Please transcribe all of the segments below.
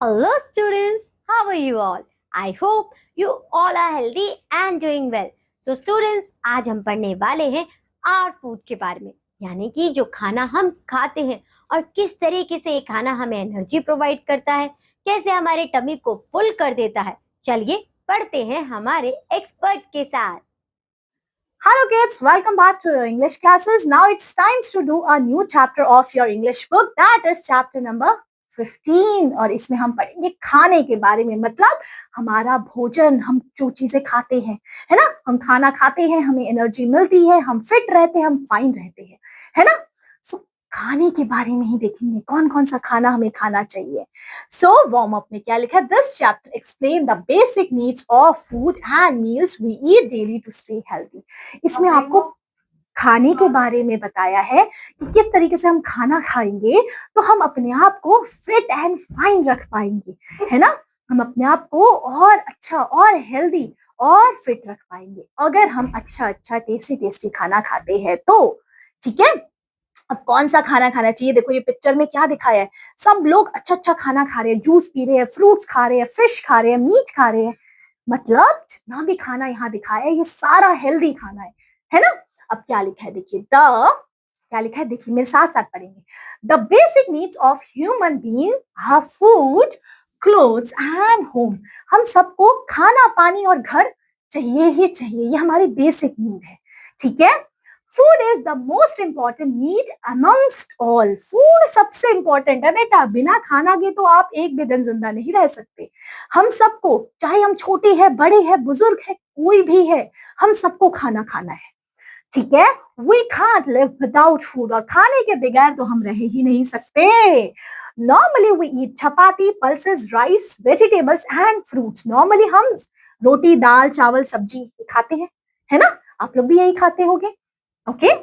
Hello students, how are you all? I hope you all are healthy and doing well. So students, आज हम पढ़ने वाले हैं are food के बारे में, यानी कि जो खाना हम खाते हैं और किस तरीके से ये खाना हमें एनर्जी प्रोवाइड करता है, कैसे हमारे टमी को फुल कर देता है। चलिए पढ़ते हैं हमारे एक्सपर्ट के साथ। Hello kids, welcome back to your English classes. Now it's time to do a new chapter of your English book. That is chapter number 15 और इसमें हम पढ़ेंगे खाने के बारे में, मतलब हमारा भोजन, हम जो चीजें खाते हैं, है ना। हम खाना खाते हैं, हमें एनर्जी मिलती है, हम फिट रहते हैं, हम फाइन रहते हैं, है ना। सो खाने के बारे में ही देखेंगे कौन कौन सा खाना हमें खाना चाहिए। सो वार्म अप में क्या लिखा है? This chapter explain the basic needs of food and meals we eat daily to stay healthy. इसमें आपको खाने के बारे में बताया है कि किस तरीके से हम खाना खाएंगे तो हम अपने आप को फिट एंड फाइन रख पाएंगे, है ना। हम अपने आप को और अच्छा और हेल्दी और फिट रख पाएंगे अगर हम अच्छा अच्छा टेस्टी टेस्टी खाना खाते हैं तो, ठीक है। अब कौन सा खाना खाना चाहिए? देखो ये पिक्चर में क्या दिखाया है, सब लोग अच्छा अच्छा खाना खा रहे हैं, जूस पी रहे हैं, फ्रूट्स खा रहे हैं, फिश खा रहे हैं, मीट खा रहे हैं, मतलब जितना भी खाना यहाँ दिखाया है ये सारा हेल्दी खाना है ना। अब क्या लिखा है देखिए, क्या लिखा है देखिए, मेरे साथ साथ पढ़ेंगे। The basic needs of human being are food, clothes and home. हम सबको खाना, पानी और घर चाहिए ही चाहिए, ये हमारी बेसिक नीड है, ठीक है। Food is the most important need amongst all. Food सबसे इंपॉर्टेंट है बेटा, बिना खाना के तो आप एक भी दिन जिंदा नहीं रह सकते। हम सबको, चाहे हम छोटे हैं, बड़े हैं, बुजुर्ग है, कोई भी है, हम सबको खाना खाना है, ठीक है। We can't live without food, और खाने के बगैर तो हम रह ही नहीं सकते। Normally we eat chapati, pulses, rice, vegetables and fruits. Normally हम रोटी, दाल, चावल, सब्जी खाते हैं, है ना। आप लोग भी यही खाते होंगे, okay.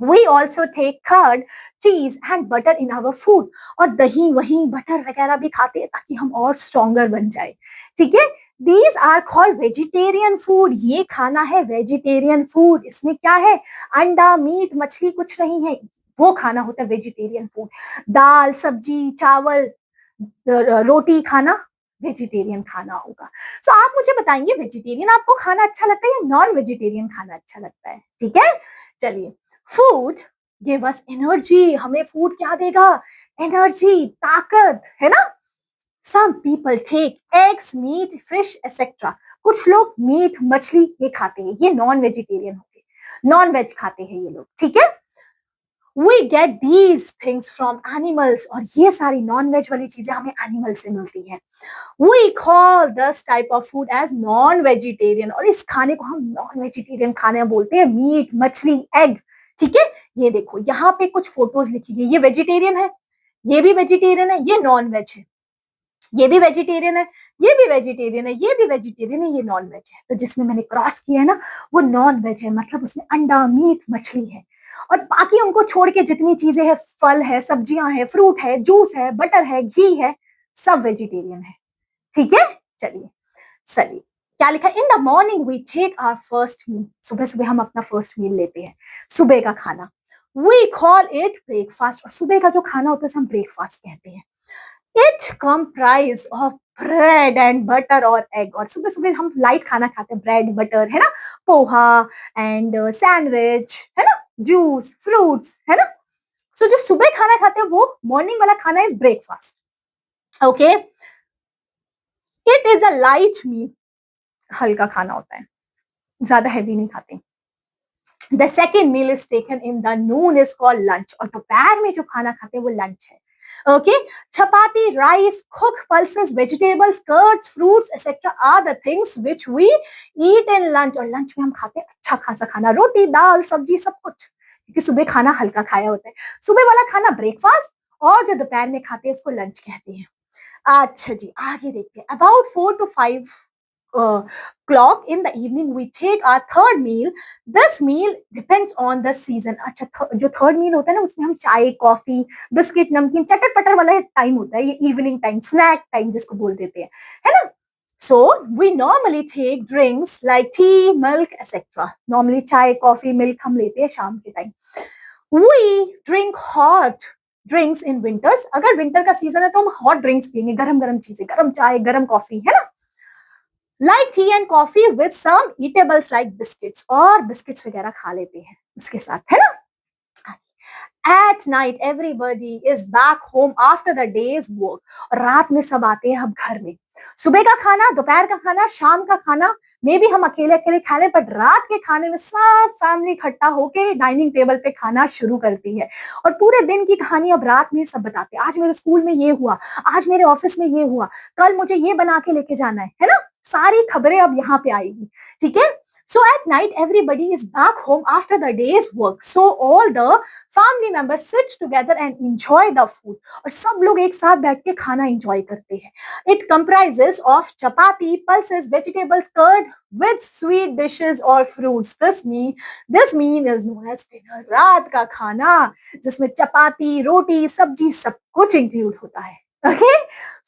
We also take curd, cheese and butter in our food. और दही, वही बटर वगैरह भी खाते हैं ताकि हम और स्ट्रॉन्गर बन जाए, ठीक है। These are called vegetarian food. ये खाना है वेजिटेरियन फूड। इसमें क्या है? अंडा, मीट, मछली कुछ नहीं है, वो खाना होता है वेजिटेरियन फूड। दाल, सब्जी, चावल, रोटी खाना वेजिटेरियन खाना होगा। तो आप मुझे बताएंगे वेजिटेरियन आपको खाना अच्छा लगता है या नॉन वेजिटेरियन खाना अच्छा लगता है, ठीक है। चलिए, फूड गिव अस एनर्जी। हमें फूड क्या देगा? एनर्जी, ताकत, है ना। Some people take eggs, meat, fish etcetera. कुछ लोग मीट, मछली ये खाते हैं, ये नॉन वेजिटेरियन हो गए, नॉन वेज खाते हैं ये लोग, ठीक है। We get these things from animals, और ये सारी नॉन वेज वाली चीजें हमें एनिमल से मिलती है। We call this type of food as non vegetarian, और इस खाने को हम नॉन वेजिटेरियन खाने बोलते हैं, मीट, मछली, एग, ठीक है। ये देखो यहाँ पे कुछ फोटोज लिखी गई, ये वेजिटेरियन है, ये भी वेजिटेरियन है, ये नॉन वेज है, ये भी वेजिटेरियन है, ये भी वेजिटेरियन है, ये भी वेजिटेरियन है, ये नॉन वेज है। तो जिसमें मैंने क्रॉस किया है ना, वो नॉन वेज है, मतलब उसमें अंडा, मीट, मछली है। और बाकी उनको छोड़ के जितनी चीजें हैं, फल है, सब्जियां है, फ्रूट है, जूस है, बटर है, घी है, सब वेजिटेरियन है, ठीक है। चलिए, चलिए क्या लिखा? In the morning we take our first meal. सुबह सुबह हम अपना फर्स्ट मील लेते हैं, सुबह का खाना। वी कॉल इट ब्रेकफास्ट, और सुबह का जो खाना होता है हम ब्रेकफास्ट कहते हैं। It comprise of bread and butter और एग। और सुबह सुबह हम लाइट खाना खाते हैं, ब्रेड, बटर, है ना, पोहा एंड सैंडविच, है ना, जूस, फ्रूट्स, है ना। सो जो सुबह खाना खाते हैं वो मॉर्निंग वाला खाना is breakfast, okay. It is a light meal, हल्का खाना होता है, ज्यादा हैवी नहीं खाते। The second meal is taken in the noon is called lunch, और दोपहर में जो खाना खाते हैं वो लंच है, okay. Chapati, rice, cooked pulses, vegetables, curds, fruits, etc. are the things which we eat in lunch. और लंच में हम खाते हैं अच्छा खासा खाना, रोटी, दाल, सब्जी, सब कुछ, क्योंकि सुबह खाना हल्का खाया होता है। सुबह वाला खाना ब्रेकफास्ट, और जो दोपहर में खाते हैं उसको लंच कहते हैं। अच्छा जी, आगे देखते हैं। About 4 to 5 clock in the evening we take our third meal. This meal depends on the season. अच्छा, जो थर्ड मील होता है ना उसमें हम चाय, कॉफी, बिस्किट, नमकीन, चटर पटर वाला टाइम होता है, ये इवनिंग टाइम, स्नैक टाइम जिसको बोल देते हैं, है ना। So we normally take drinks like tea, milk, etc. Normally चाय, कॉफी, मिल्क हम लेते हैं शाम के time. We drink hot drinks in winters. अगर विंटर का सीजन है तो हम हॉट ड्रिंक्स पियेंगे, गरम गरम चीजें, गरम चाय, गरम कॉफी, है ना। Like tea and coffee with some eatables like biscuits, और बिस्किट्स वगैरह खा लेते हैं उसके साथ, है ना। At night, everybody is back home after the day's work. और रात में सब आते हैं हम घर में। सुबह का खाना, दोपहर का खाना, शाम का खाना मे भी हम अकेले अकेले खा लें, बट रात के खाने में सब फैमिली इकट्ठा होके डाइनिंग टेबल पे खाना शुरू करती है। और पूरे दिन की कहानी अब रात में सब बताते हैं। आज मेरे स्कूल में ये हुआ, आज मेरे ऑफिस में ये हुआ, कल मुझे ये बना के लेके जाना है ना। सारी खबरें अब यहाँ पे आएगी, ठीक है। So at night, everybody is back home after the day's work. So all the family members sit together and enjoy the food. और सब लोग एक साथ बैठ के खाना enjoy करते हैं। It comprises of chapati, pulses, vegetables, curd with sweet dishes or fruits. This meal is known as dinner. रात का खाना जिसमें चपाती, रोटी, सब्जी सब कुछ इंक्लूड होता है। ओके,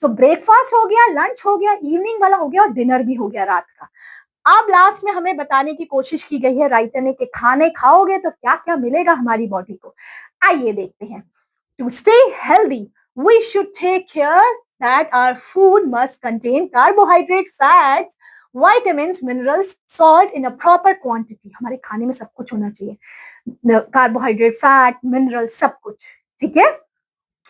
सो ब्रेकफास्ट हो गया, लंच हो गया, इवनिंग वाला हो गया और डिनर भी हो गया रात का। अब लास्ट में हमें बताने की कोशिश की गई है राइटर ने कि खाने खाओगे तो क्या क्या मिलेगा हमारी बॉडी को। आइए देखते हैं। To stay healthy we should take care that our food must contain carbohydrate, fats, vitamins, minerals, salt in a proper quantity. हमारे खाने में सब कुछ होना चाहिए, कार्बोहाइड्रेट, फैट, मिनरल, सब कुछ, ठीक है।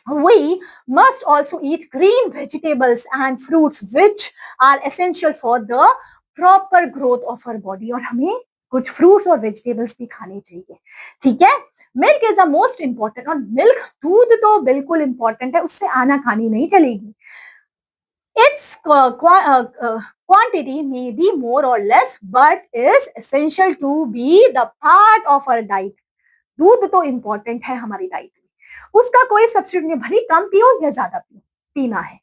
We must also eat green vegetables and fruits which are essential for the proper growth of our body। और हमें कुछ फ्रूट्स और वेजिटेबल्स भी खाने चाहिए, ठीक है। Milk is the most important, और मिल्क, दूध तो बिल्कुल इंपॉर्टेंट है, उससे आनाकानी नहीं चलेगी। Its quantity may be more or less but is essential to be the part of our diet। दूध तो इंपॉर्टेंट है हमारी डाइट में, उसका कोई सब्स्टिट्यूट नहीं, भले कम पियो या ज्यादा पियो, पीना है।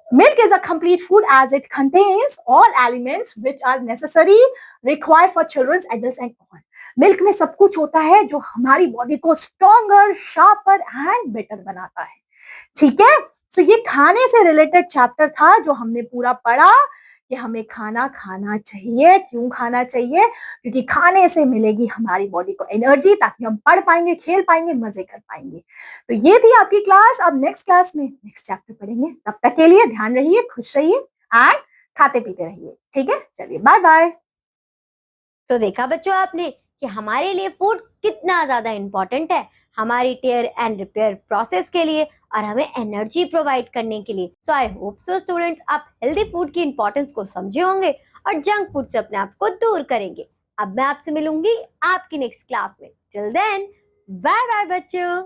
Milk is a complete food as it contains all elements which are necessary, required for children, adults and all। Milk में सब कुछ होता है जो हमारी बॉडी को स्ट्रॉन्गर, शार्पर एंड बेटर बनाता है, ठीक है। तो ये खाने से रिलेटेड चैप्टर था जो हमने पूरा पढ़ा कि हमें खाना खाना चाहिए। क्यों खाना चाहिए? क्योंकि खाने से मिलेगी हमारी बॉडी को एनर्जी, ताकि हम पढ़ पाएंगे, खेल पाएंगे, मजे कर पाएंगे। तो ये थी आपकी क्लास। अब नेक्स्ट क्लास में नेक्स्ट चैप्टर पढ़ेंगे। तब तक के लिए ध्यान रहिए, खुश रहिए एंड खाते पीते रहिए, ठीक है। चलिए बाय बाय। तो देखा बच्चों आपने कि हमारे लिए फूड कितना ज्यादा इम्पोर्टेंट है हमारी टेयर एंड रिपेयर प्रोसेस के लिए और हमें एनर्जी प्रोवाइड करने के लिए। सो आई होप सो स्टूडेंट्स, आप हेल्दी फूड की इंपॉर्टेंस को समझे होंगे और जंक फूड से अपने आप को दूर करेंगे। अब मैं आपसे मिलूंगी आपकी नेक्स्ट क्लास में। टिल देन बाय बाय बच्चों।